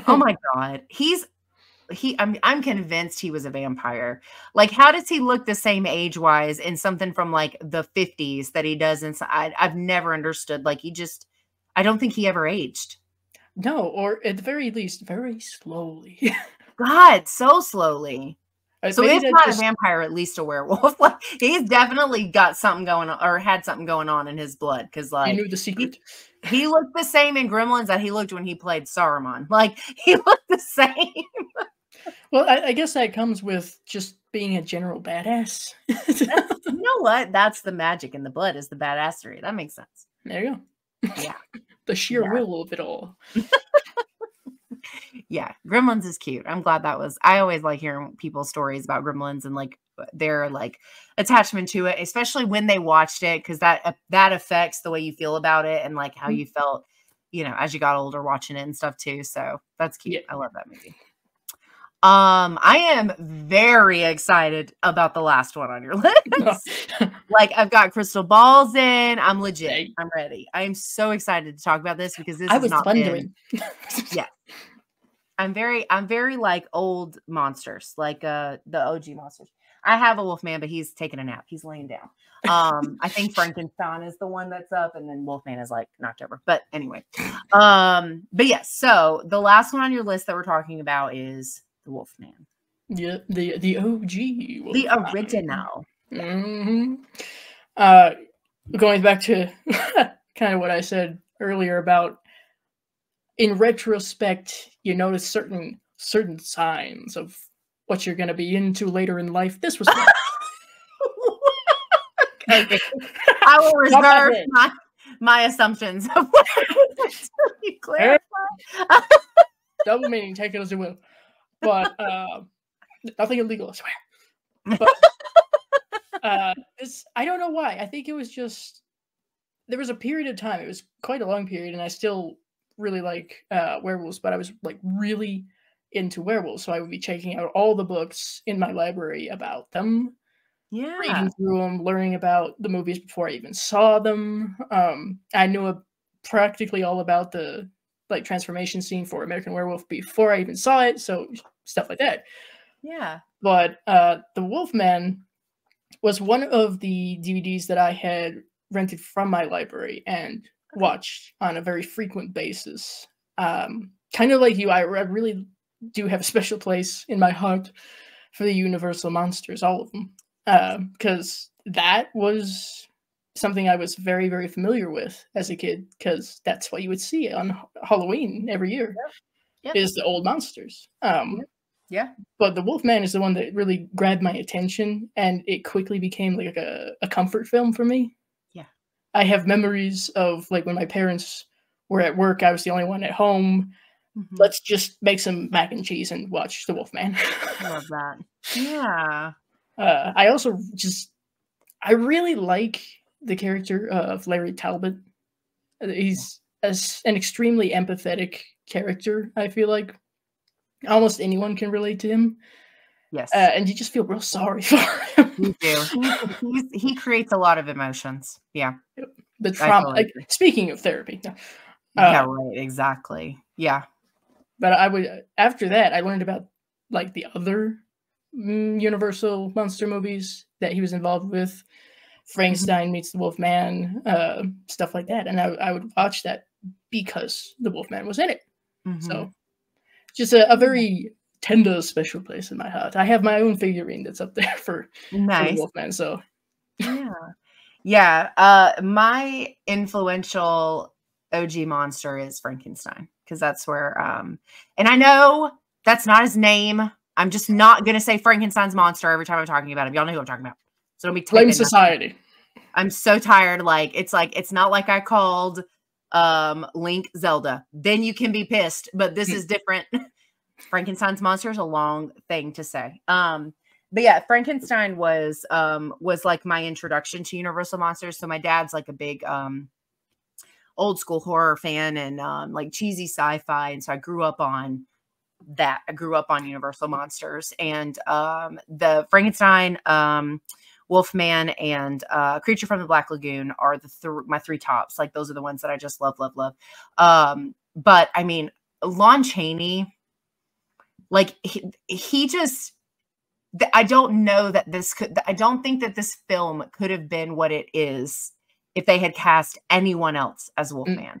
Oh my God. I'm convinced he was a vampire. Like, how does he look the same age-wise in something from like the 50s that he does inside? I've never understood. Like I don't think he ever aged. No, or at the very least, very slowly. God, so slowly. So Maybe if not a vampire, at least a werewolf. Like he's definitely got something going on, or had something going on in his blood. Because like he knew the secret. He looked the same in Gremlins that he looked when he played Saruman. Like he looked the same. Well, I guess that comes with just being a general badass. You know what? That's the magic in the blood, is the badassery. That makes sense. There you go. Yeah. The sheer will of it all. Yeah, Gremlins is cute. I'm glad I always like hearing people's stories about Gremlins and like their like attachment to it, especially when they watched it, because that affects the way you feel about it and like how you felt, as you got older watching it and stuff too. So that's cute. Yeah. I love that movie. I am very excited about the last one on your list. Like I've got crystal balls in. I'm legit. I'm ready. I am so excited to talk about this because this is not wondering. Yeah. I'm very like old monsters, like the OG monsters. I have a Wolfman, but he's taking a nap. He's laying down. I think Frankenstein is the one that's up, and then Wolfman is like knocked over. But anyway, but yes. So the last one on your list that we're talking about is the Wolfman. Yeah, the OG Wolfman. The original. Mm-hmm. Going back to kind of what I said earlier about, in retrospect, you notice certain signs of what you're going to be into later in life. This was okay. I will reserve my assumptions. You clarify. Double meaning, take it as you will. But nothing illegal, I swear. But I don't know why. I think it was just, there was a period of time, it was quite a long period, and I still really like werewolves, but I was like really into werewolves, so I would be checking out all the books in my library about them, reading through them, learning about the movies before I even saw them. I knew practically all about the like transformation scene for American Werewolf before I even saw it, so stuff like that. Yeah. But the Wolfman was one of the DVDs that I had rented from my library and watched on a very frequent basis. Kind of like you, I really do have a special place in my heart for the Universal monsters, all of them, because that was something I was very, very familiar with as a kid, because that's what you would see on Halloween every year. Yep. Is the old monsters. Yeah. But the Wolfman is the one that really grabbed my attention, and it quickly became like a comfort film for me. Yeah. I have memories of like when my parents were at work, I was the only one at home. Mm-hmm. Let's just make some mac and cheese and watch the Wolfman. I love that. Yeah. I also I really like the character of Larry Talbot. He's an extremely empathetic character, I feel like. Almost anyone can relate to him. Yes. And you just feel real sorry for him. You do. He creates a lot of emotions. Yeah. The trauma. Totally speaking of therapy. Yeah, right. Exactly. Yeah. But after that, I learned about like the other Universal monster movies that he was involved with. Frankenstein meets the Wolfman, stuff like that. And I would watch that because the Wolfman was in it. Mm-hmm. So just a very tender, special place in my heart. I have my own figurine that's up there for the Wolfman. So yeah. Yeah. My influential OG monster is Frankenstein, because that's where and I know that's not his name. I'm just not gonna say Frankenstein's monster every time I'm talking about him. Y'all know who I'm talking about. So don't be Blame typing society. I'm so tired. Like it's not like I called Link Zelda. Then you can be pissed, but this is different. Frankenstein's monster is a long thing to say. But yeah, Frankenstein was like my introduction to Universal Monsters. So my dad's like a big old school horror fan and like cheesy sci-fi, and so I grew up on that. I grew up on Universal Monsters, and the Frankenstein, Wolfman, and Creature from the Black Lagoon are my three tops. Like those are the ones that I just love. But I mean, Lon Chaney, like he just, I don't know that I don't think that this film could have been what it is if they had cast anyone else as Wolfman.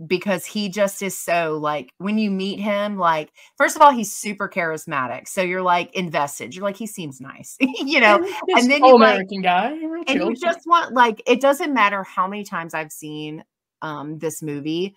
Because he just is so, like, when you meet him, like, first of all, he's super charismatic. So you're like invested. You're like, he seems nice, you know, and then you American guy, real and chill. you just want, like, it doesn't matter how many times I've seen this movie.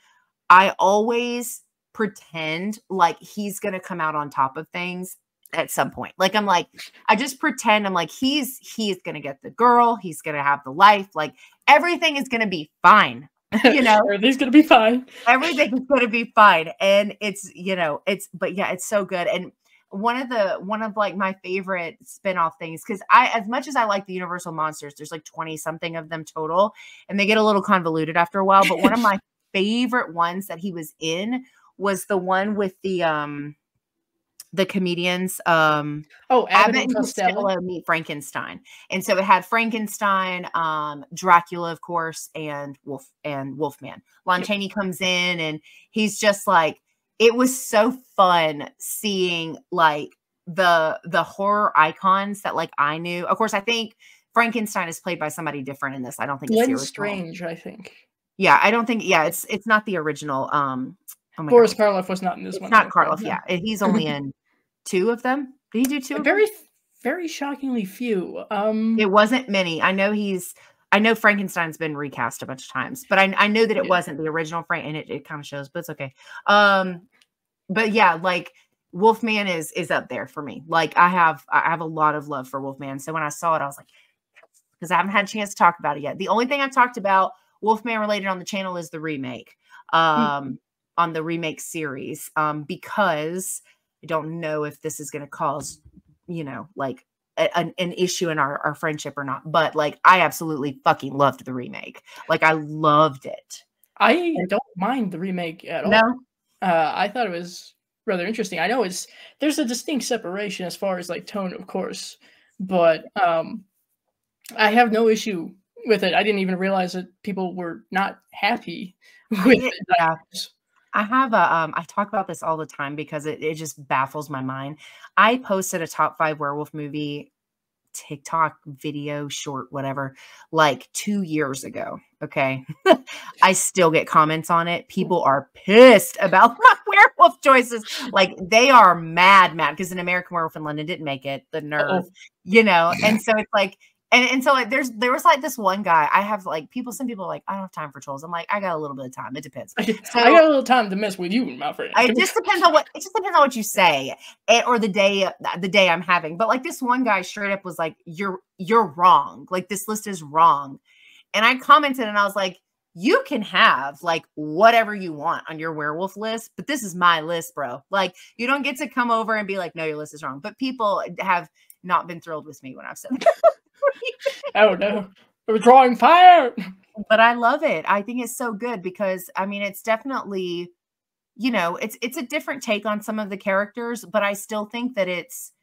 I always pretend like he's going to come out on top of things at some point. Like, I'm like, I just pretend I'm like, he's going to get the girl. He's going to have the life. Like everything is going to be fine. You know, everything's going to be fine. Everything's going to be fine. And it's, you know, but yeah, it's so good. And one of like my favorite spinoff things, because as much as I like the Universal Monsters, there's like 20 something of them total, and they get a little convoluted after a while. But one of my favorite ones that he was in was the one with the comedians, Abbott and Costello meet Frankenstein. And so it had Frankenstein, Dracula, of course, and Wolfman. Lon Chaney comes in, and he's just like, it was so fun seeing like the horror icons that like I knew. Of course, I think Frankenstein is played by somebody different in this. I don't think Glenn Strange, I think. Yeah, I don't think, yeah, it's not the original. Boris Karloff was not in this one. It's not Karloff, yeah. He's only in 2 of them. Did he do 2 of them? Very shockingly few. It wasn't many. I know Frankenstein's been recast a bunch of times, but I know that it wasn't the original Frank, and it kind of shows, but it's okay. But yeah, like Wolfman is up there for me. Like I have a lot of love for Wolfman. So when I saw it, I was like, because I haven't had a chance to talk about it yet. The only thing I've talked about Wolfman related on the channel is the remake, on the remake series, because I don't know if this is going to cause, you know, like an issue in our friendship or not. But like, I absolutely fucking loved the remake. Like, I loved it. I don't mind the remake at all. No, I thought it was rather interesting. I know there's a distinct separation as far as like tone, of course, but I have no issue with it. I didn't even realize that people were not happy with it. Yeah. I have I talk about this all the time because it just baffles my mind. I posted a top 5 werewolf movie TikTok video, short, whatever, like 2 years ago. Okay. I still get comments on it. People are pissed about my werewolf choices. Like they are mad because an American Werewolf in London didn't make it. The nerve, you know? And so it's like, and so like there was like this one guy. I have like some people are like, I don't have time for trolls. I'm like, I got a little bit of time. It depends. So I got a little time to mess with you, my friend. It just depends on what you say or the day I'm having. But like this one guy straight up was like, you're wrong. Like this list is wrong. And I commented and I was like, you can have like whatever you want on your werewolf list, but this is my list, bro. Like you don't get to come over and be like, no, your list is wrong. But people have not been thrilled with me when I've said that. Oh no, we're drawing fire. But I love it. I think it's so good because I mean, it's definitely, you know, it's a different take on some of the characters, but I still think that it's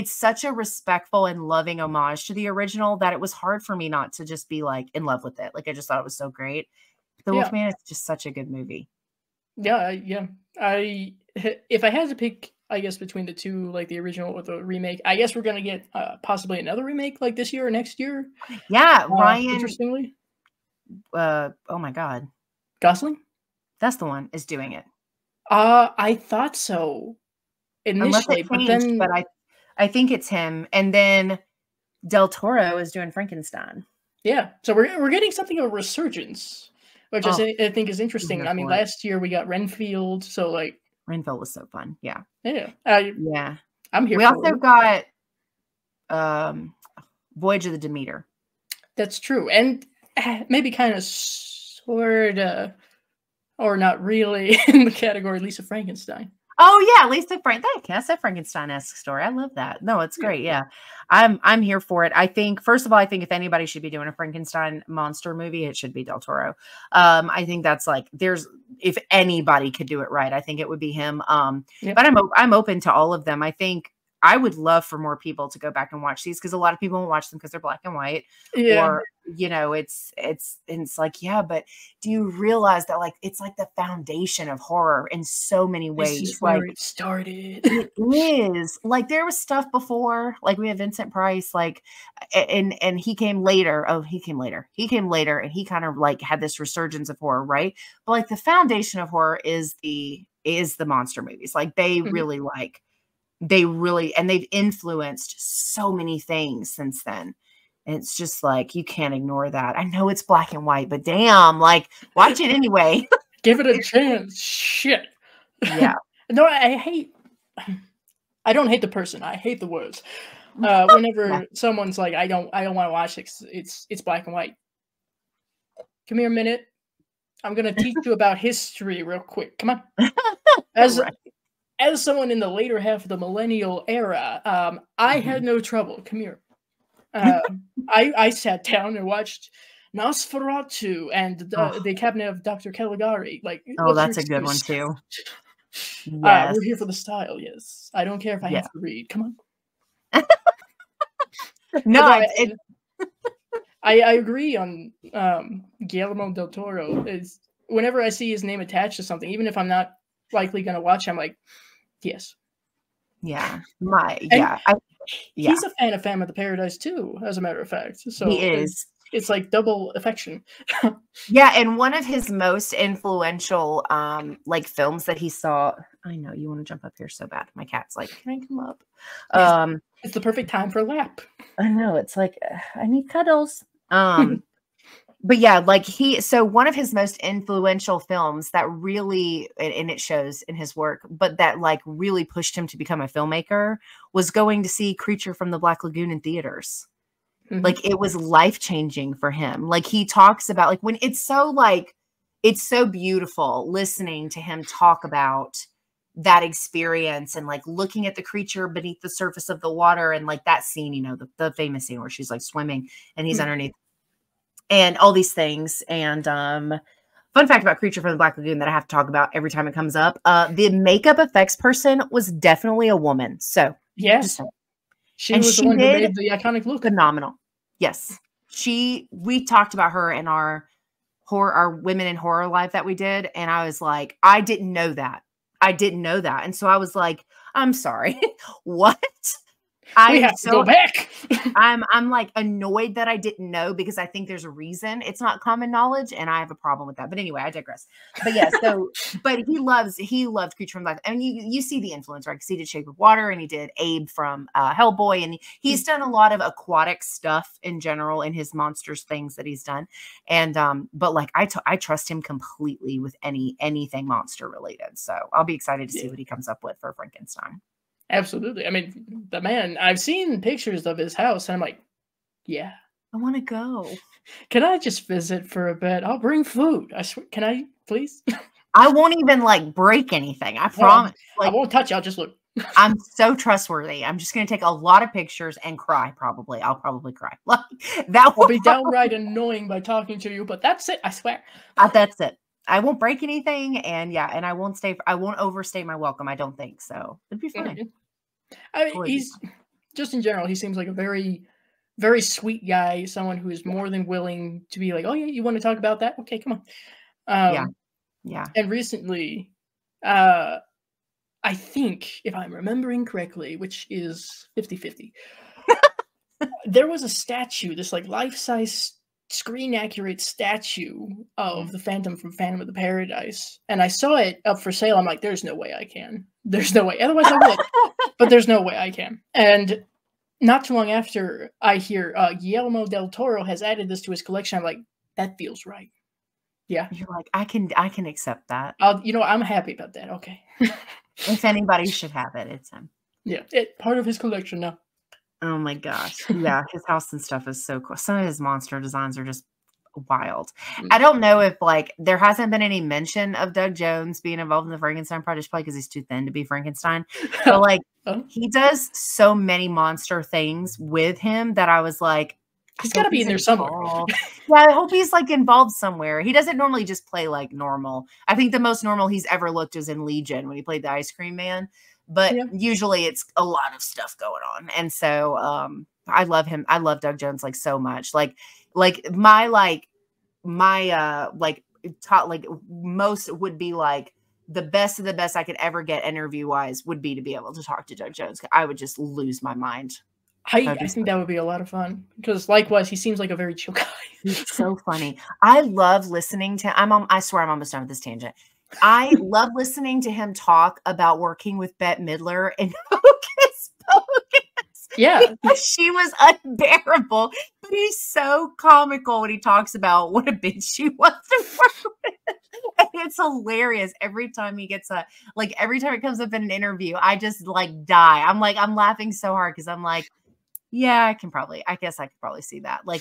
such a respectful and loving homage to the original that it was hard for me not to just be like in love with it. Like I just thought it was so great. The Wolfman is just such a good movie. Yeah. If I had to pick, I guess between the two, like the original or the remake, I guess we're gonna get possibly another remake like this year or next year. Yeah, Ryan. Interestingly, oh my God, Gosling. That's the one is doing it. I thought so initially, but I think it's him. And then Del Toro is doing Frankenstein. Yeah, so we're getting something of a resurgence, which I think is interesting. I mean, last year we got Renfield, so like Renfield was so fun. Yeah, yeah, yeah. I'm here. We also got Voyage of the Demeter. That's true, and maybe kind of sort of, or not really in the category Lisa Frankenstein. Oh yeah, Lisa that's a Frankenstein-esque story. I love that. No, it's great. Yeah. I'm here for it. I think, first of all, I think if anybody should be doing a Frankenstein monster movie, it should be Del Toro. I think that's like, if anybody could do it right, I think it would be him. But I'm open to all of them. I think I would love for more people to go back and watch these, because a lot of people won't watch them because they're black and white. Yeah. Or, you know, it's like, yeah, but do you realize that like it's like the foundation of horror in so many ways? This is like where it started. It is. Like there was stuff before, like we have Vincent Price, like and he came later. Oh, he came later. He came later and he kind of like had this resurgence of horror, right? But like the foundation of horror is the monster movies. Like they really and they've influenced so many things since then. And it's just like, you can't ignore that. I know it's black and white, but damn, like watch it anyway. Give it a chance. Shit. Yeah. No, I don't hate the person. I hate the words. Whenever someone's like, I don't want to watch it, it's black and white. Come here a minute. I'm gonna teach you about history real quick. Come on. As someone in the later half of the millennial era, I had no trouble. Come here. I sat down and watched Nosferatu and the Cabinet of Dr. Caligari. Like, that's a good one too. Yes. We're here for the style. Yes, I don't care if I have to read. Come on. No, I agree on Guillermo del Toro. Is whenever I see his name attached to something, even if I'm not likely going to watch, I'm like, yes. Yeah. He's a fan of Phantom of the Paradise too, as a matter of fact. So he is. It's like double affection. Yeah, and one of his most influential like films that he saw. I know you want to jump up here so bad. My cat's like, can I come up? It's the perfect time for a lap. I know, it's like I need cuddles. But yeah, like so one of his most influential films that really, and it shows in his work, but that like really pushed him to become a filmmaker was going to see Creature from the Black Lagoon in theaters. Like it was life-changing for him. Like he talks about like when it's so beautiful listening to him talk about that experience and like looking at the creature beneath the surface of the water and like that scene, you know, the famous scene where she's like swimming and he's underneath and all these things. And fun fact about Creature from the Black Lagoon that I have to talk about every time it comes up. The makeup effects person was definitely a woman. So yes, she was the one who made the iconic look. Phenomenal. Yes. We talked about her in our Women in Horror Live that we did. And I was like, I didn't know that. And so I was like, I'm sorry. What? We have to go back. I'm like annoyed that I didn't know because I think there's a reason it's not common knowledge and I have a problem with that. But anyway, I digress. But yeah, but he loved Creature from Black. I mean, you see the influence, right? Because he did Shape of Water and he did Abe from Hellboy, and he's done a lot of aquatic stuff in general in his monsters things that he's done. And but like I trust him completely with anything monster related. So I'll be excited to see what he comes up with for Frankenstein. Absolutely. I mean, the man, I've seen pictures of his house and I'm like, yeah. I want to go. Can I just visit for a bit? I'll bring food. I swear. Can I, please? I won't even like break anything. I promise. I won't touch you. I'll just look. I'm so trustworthy. I'm just going to take a lot of pictures and cry. Probably. I'll probably cry. Like that will be downright annoying by talking to you, but that's it. I swear. That's it. I won't break anything, and and I won't overstay my welcome. I don't think so. It'd be fine. I mean, he's just in general. He seems like a very, very sweet guy. Someone who is more than willing to be like, "Oh yeah, you want to talk about that? Okay, come on." Yeah. And recently, I think if I'm remembering correctly, which is 50-50, there was a statue, this like life-size, screen-accurate statue of the Phantom from Phantom of the Paradise, and I saw it up for sale. I'm like, there's no way I can. There's no way. Otherwise I would, but there's no way I can. And not too long after I hear Guillermo del Toro has added this to his collection, I'm like, that feels right. Yeah. You're like, I can accept that. I'm happy about that. Okay. If anybody should have it, it's him. Yeah, it's part of his collection now. Oh my gosh. Yeah, his house and stuff is so cool. Some of his monster designs are just wild. I don't know if like there hasn't been any mention of Doug Jones being involved in the Frankenstein project, probably because he's too thin to be Frankenstein. But like he does so many monster things with him that I was like, he's got to be in there somewhere. Yeah, I hope he's like involved somewhere. He doesn't normally just play like normal. I think the most normal he's ever looked was in Legion when he played the Ice Cream Man. But usually it's a lot of stuff going on. And so I love him. I love Doug Jones like so much. My top, like most would be like the best of the best I could ever get interview wise would be to be able to talk to Doug Jones. I would just lose my mind. I think that would be a lot of fun because likewise, he seems like a very chill guy. He's so funny. I love listening to I swear I'm almost done with this tangent. I love listening to him talk about working with Bette Midler and Hocus Pocus. Yeah. Because she was unbearable. But he's so comical when he talks about what a bitch she wants to work with. And it's hilarious. Every time he gets every time it comes up in an interview, I just like die. I'm laughing so hard because I'm like, yeah, I guess I could probably see that. I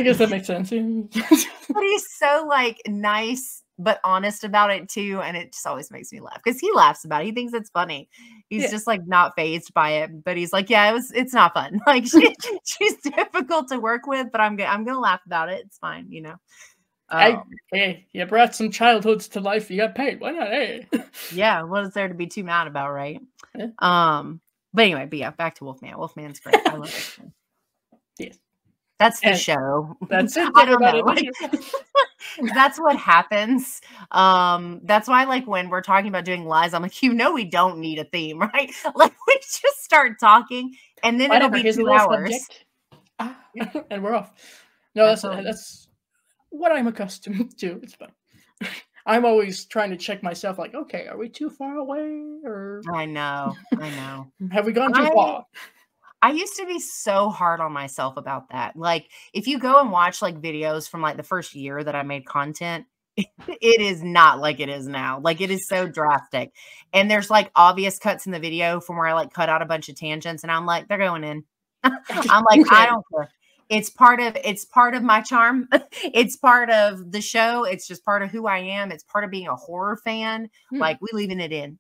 guess that makes sense. But he's so like nice but honest about it too, and it just always makes me laugh because he laughs about it. He thinks it's funny. He's just like not fazed by it, but he's like, yeah, it's not fun. Like she's difficult to work with, but I'm gonna laugh about it. It's fine, you know. Hey, you brought some childhoods to life. You got paid. Why not? Hey. Yeah, what is there to be too mad about, right? Yeah. But anyway, back to Wolfman. Wolfman's great. I love it. Yes. That's the show. That's it. I don't know. That's what happens. That's why, like, when we're talking about doing lies, I'm like, we don't need a theme, right? Like, we just start talking, and then it'll be 2 hours. And we're off. No, that's what I'm accustomed to. It's fun. I'm always trying to check myself, like, okay, are we too far away? Or I know. Have we gone too far? I used to be so hard on myself about that. Like, if you go and watch like videos from like the first year that I made content, it is not like it is now. Like, it is so drastic. And there's like obvious cuts in the video from where I like cut out a bunch of tangents, and I'm like, they're going in. I'm like, I don't care. It's part of my charm. It's part of the show. It's just part of who I am. It's part of being a horror fan. Like, we leaving it in.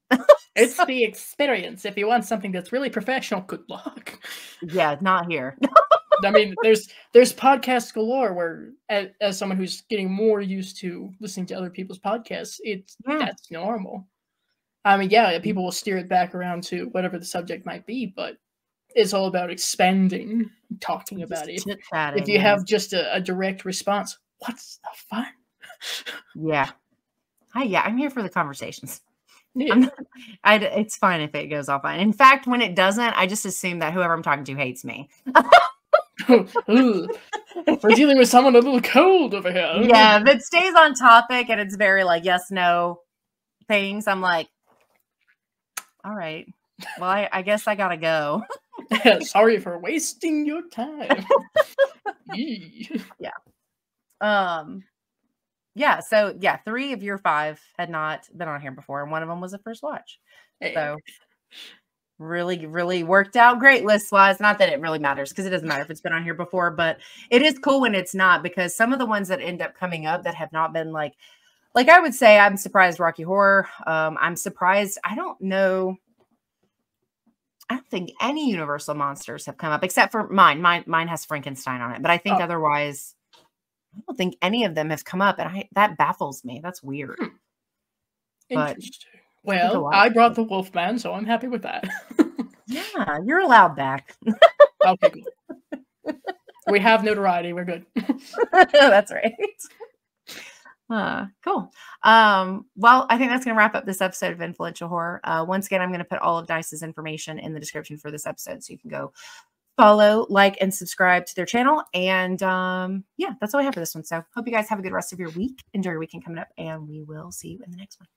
It's the experience. If you want something that's really professional, good luck. Yeah, not here. I mean, there's podcasts galore where, as someone who's getting more used to listening to other people's podcasts, that's normal. I mean, yeah, people will steer it back around to whatever the subject might be, but it's all about expanding, talking about it. If you have just a direct response, what's the fun? Yeah. I'm here for the conversations. Yeah. It's fine if it goes offline. In fact, when it doesn't, I just assume that whoever I'm talking to hates me. We're dealing with someone a little cold over here. Yeah, if it stays on topic and it's very like yes, no things, I'm like, all right. Well, I guess I gotta go. Sorry for wasting your time. Yeah. So 3 of your 5 had not been on here before, and one of them was a first watch. Hey. So really, really worked out great list wise. Not that it really matters because it doesn't matter if it's been on here before, but it is cool when it's not, because some of the ones that end up coming up that have not been like I would say, I'm surprised Rocky Horror. I'm surprised. I don't think any Universal monsters have come up except for mine. Mine has Frankenstein on it, but I think otherwise, I don't think any of them have come up, and that baffles me. That's weird. Interesting. Well, I brought the Wolfman, so I'm happy with that. Yeah, you're allowed back. Okay, good. We have notoriety. We're good. That's right. Cool. Well, I think that's going to wrap up this episode of Influential Horror. Once again, I'm going to put all of Dice's information in the description for this episode, so you can go follow, like, and subscribe to their channel. And that's all I have for this one. So hope you guys have a good rest of your week. Enjoy your weekend coming up, and we will see you in the next one.